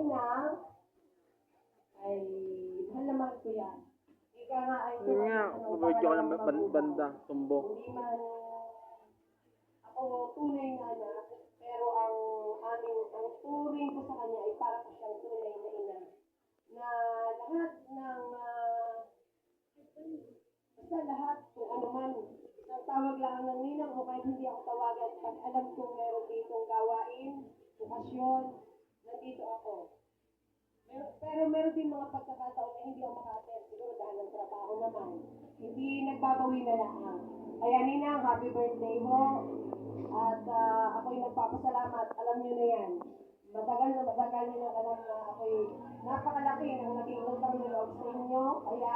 ina, ay mahal na mahal ko yan. Ika nga ay Yun nga, mabagyo ka ng banda, tumbo. Hindi man ako tunay na anak, pero ang turing ko sa kanya ay parang siyang tunay na ina. Na lahat ng, basta lahat, kung ano man, isang tawag lang ng ninang o kahit hindi ako tawagan, pag alam kong meron ditong gawain, okasyon, nandito ako. Pero meron din mga pagkakataon na hindi ako maka-attend, siguro dahil ng trabaho naman. Hindi nagbabawi na lang. Kaya ninang, happy birthday mo. At ako'y nagpapasalamat, alam niyo na yan. Matagal niyo nang alam na ako'y napakalaki ng naging utang na loob sa inyo. Kaya,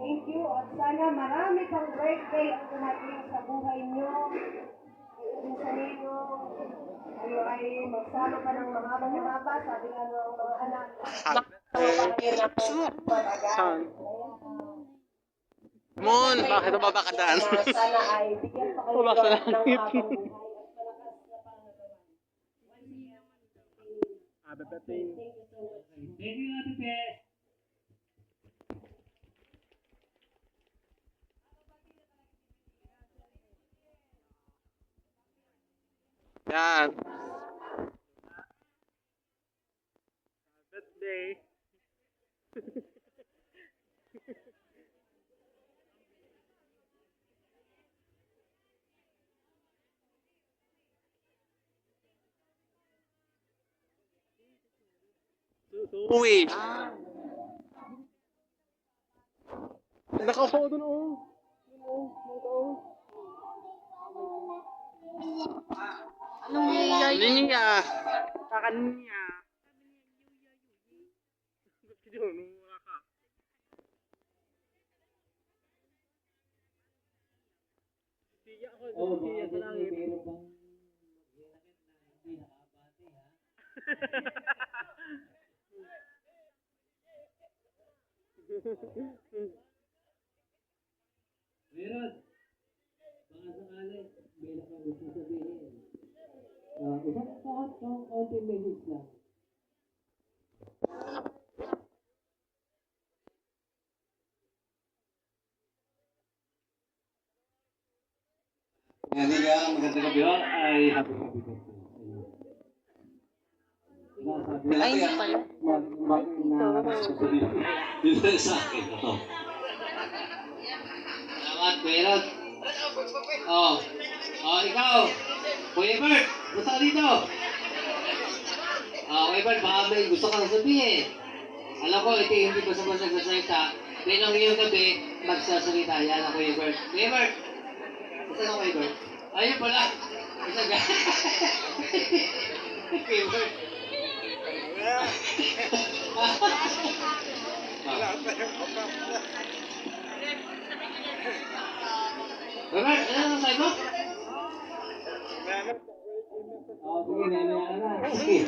thank you. At sana marami pang birthday ang dumating sa buhay niyo. Kaya sa ninyo, kayo ay magsama pa ng mahaba-mahaba, sabi nga ng mga anak. Saan? Mon, bakit nababa ka daan? Sana ay bigyan pa kayo ng habang buhay at malakas na pangalaman. Ababating. Thank you so much. Thank you, Ate Pes. Yan. Birthday. Uwi. Nakaupo doon oh. Anong nangyayari? Niya. Kakan niya. Video nung wala ka. Siya ako, siya sa langit. Meron bang hindi nakabati, ha? Meron. Baka sakali, meron kang gusto sabihin. Isang konti message lang. Yan nga, magandang gabi ho. Ay, happy birthday. Ay, hindi pala. Dito sa akin. Salamat, Kuya. Ikaw. Kuya Bert, gusto ka dito? Kuya Bert, baka may gusto kang sabihin. Alam ko, ito hindi ko sabang nagsasalita. Pero ngayong gabi, magsasalita. Yan ang Kuya Bert. Kuya Bert, gusto ka Kuya Bert? Ayun pala. Gusto ka? Kuya Bert. Robert, ano ang sabi mo? Sige, nene, ano na. Sige.